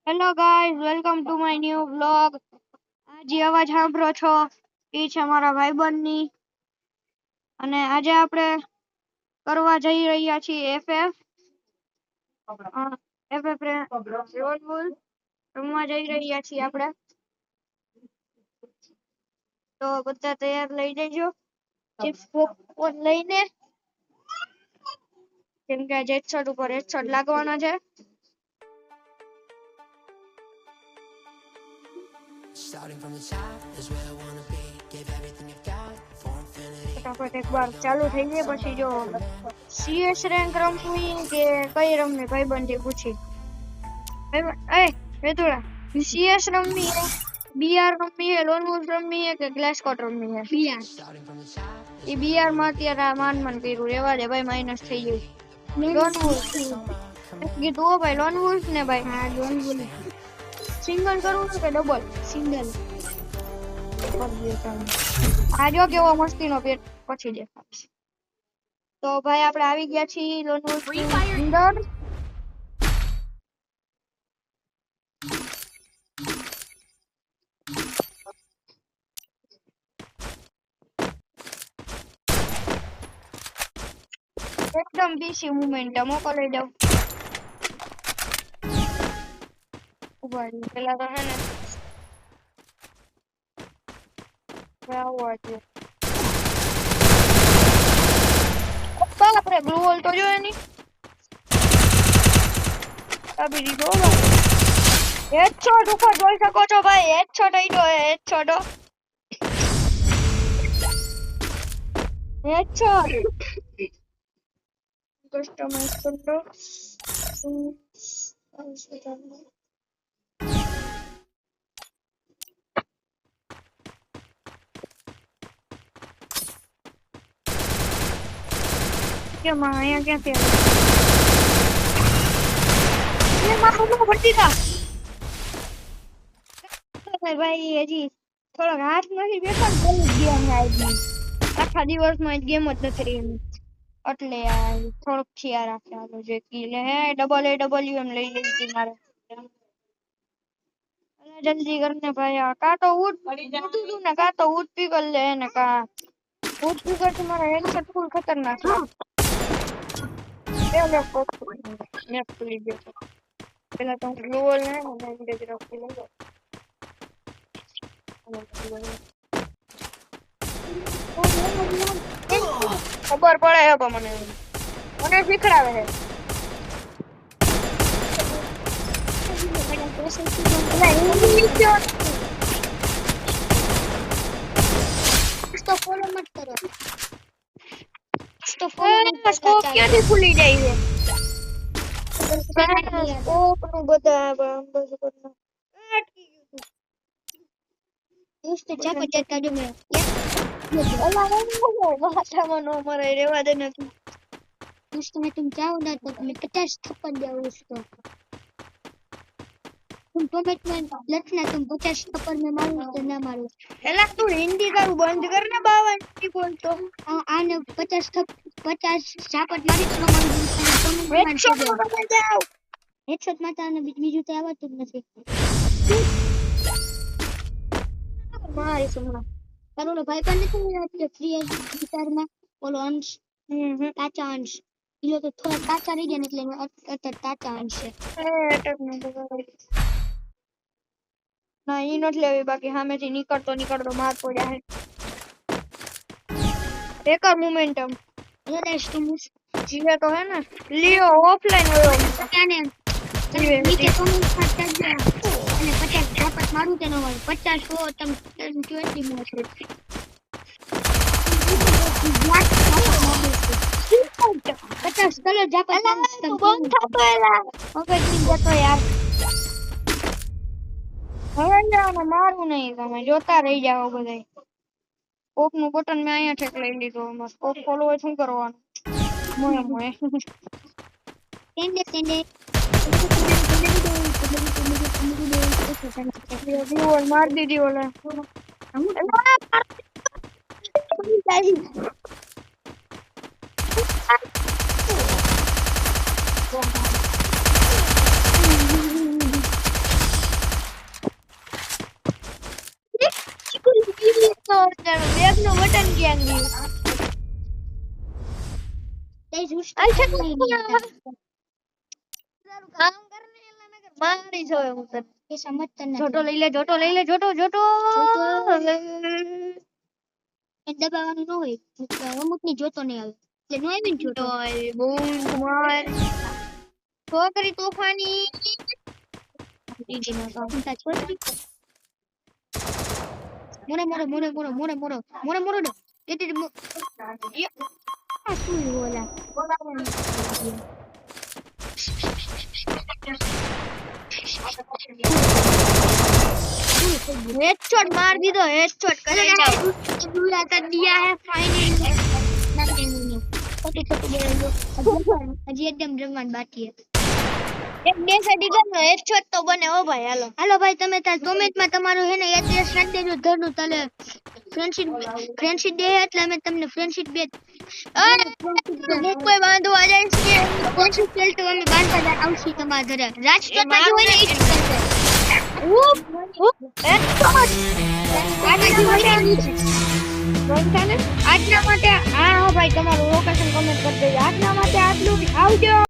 Hello guys, welcome to my new vlog. આજે અવાજ સાંભળો છો એ છે મારા ભાઈબંધની. અને આજે આપણે કરવા જઈ રહ્યા છીએ એફએફ રોલબુલ રમવા જઈ રહ્યા છીએ આપણે. તો બધા તૈયાર લઈ જજો ચિપ્સ પોપકોર્ન લઈને, કેમ કે આજે હેડશોટ ઉપર હેડશોટ લાગવાના છે. Starting from the top is where I wanna be. Gave everything I've got for infinity. ફટાફટ એકવાર ચાલુ થઈ જાય પછી જો સીએસ રેન્ક રમવી કે કઈ રમવી ભાઈબંધી પૂછી. એ વેતુડા સીએસ રમવી હે, બીઆર રમવી હે, લોન વુલ્ફ રમવી હે કે ગ્લાસ કોટ રમવી હે? BR. Starting from the top. A BR માં અત્યારે આ માન કર્યું, રેવા દે ભાઈ, માઇનસ થઈ ગયું. લોન વુલ્ફ કીધું હો ભાઈ, લોન વુલ્ફ ને ભાઈ. હા લોન વુલ્ફ. સિંગલ કરવું છે કે ડબલ? સિંગલ. આ જો કેવો મસ્તીનો પેટ પછી દેખાડશે. તો ભાઈ આપણે આવી ગયા છીએ લોન વુલ્ફ ની અંદર. એકદમ બીસી મુમેન્ટ મોકલી દઉં. ઉભા રહી પેલા તો હે ને બાપરે, બ્લુ હોલ તો જો એની આપી દીધો. હેડશોટ ઉપર જોઈ શકો છો ભાઈ, હેડશોટ આઈડો હે, હેડશોટ હેડશોટ. કસ્ટમાઇઝ કરી દો. કેમ અહીંયા ક્યાંથી ભાઈ હજી થોડોક હાથ નથી બેઠો ને બહુ ગેમ આવી. આખા દિવસમાં ગેમ જ નથી રહી એટલે થોડોક થયા રાખે. હાલો જે કિલે હે ડબલ એમ લઈ લીધી હતી મારે. જલ્દી કરને ભાઈ, કા તો ઊટ તું ને કા તો ઊટ પીગલ લે ને કા ઊટ પીગલ થી મારા હેડશોટ ફૂલ ખતરનાક છે. પેલો મેપ ખુલી ગયો છે. પેલા તો ગ્લોવલ હે ને બેન્ડેજ રાખી લઉં. ખબર પડે હે પણ મને શીખડાવે છે. સ્કોપ ક્યાંથી ખુલી જાય છે? સ્કોપ નું બધા રેવા દે નથી. तुम चाहो ना तो मैं 50 थप्पड़ दूं उसको. तुम टोमेट में लखना, तुम 50 थप्पड़ में मारूं तो ना मारूं. एला तू हिंदी करू बंद कर ने बाबा, हिंदी बोलतो. आने 50 चापट मारी तो मारूं. हेडशॉट मारने जाओ. हेडशॉट मारने बीजू तो आवતું જ નથી. મારી સુમણા તારો ભાઈ પણ નથી ફ્રી ગિટારમાં ઓલો અંશ કાચા અંશ ઈલો તો થોડા કાચા રહી ગયા ને એટલે અત્યારે કાચા અંશ છે. ના ઈ નથી લેવી, બાકી સામેથી નીકળતો માર પડ્યા હે. બેકાર મોમેન્ટમ રેસ્ટ જીવે તો હે ને લિયો ઓફલાઈન હોય ક્યાંને નીચે કોમેન્ટ કરતા જ અને 50 ઝાપટ મારું તેનો 50 હો તમ કેટલી મોટ છે. 50 કલર ઝાપટ બંધ થતો એલા મગજની જતો યાર. હવે જાને મારું નહીં, તમે જોતા રહી જાઓ બધાય. સ્કોપ નું બટન મેં અહીંયા ઠેક લઈ લીધું. સ્કોપ ખોલવો હોય શું કરવાનું? મોય દીવોલ માર દીધી ઓલે. અત્યારે બેગનું બટન ક્યાં ગયું તે જુસ્ટ અચ્છા તારું કામ કરને એટલે મેં મારી જોય હું તને એ સમજતા નથી જોટો લઈ લે જોટો જોટો. એ દબાવવાનું ન હોય અમુકની જોતો નહીં આવે એટલે નો આવી ને જોતો બૂમ માર છોકરી તોફાની ચિંતા છોકરી મોરે દે તે આ શું બોલા हेडशॉट मार दी तो हेडशॉट करेगा दूल्हा कर दिया है फाइनली छोटी छोटी हजी एकदम जवान बाकी है एक देश ડીગરનો હેડશॉट તો બને હો ભાઈ હાલો ભાઈ તમે તાર કોમેન્ટમાં તમારું હે ને એડ્રેસ નાખી દેજો ધરનું તલે ફ્રેન્ડશિપ ડે એટલે અમે તમને ફ્રેન્ડશિપ બે કોઈ બાંધવા જાય છે ફ્રેન્ડશિપ ડે તો અમે બાંધવા આવશું તમારા ઘરે રાજકોટમાં જો હોય ને ઈ જ કરશે આજના માટે હા ભાઈ તમારું લોકેશન કમેન્ટ કરી દેજો આજના માટે આટલું આવજો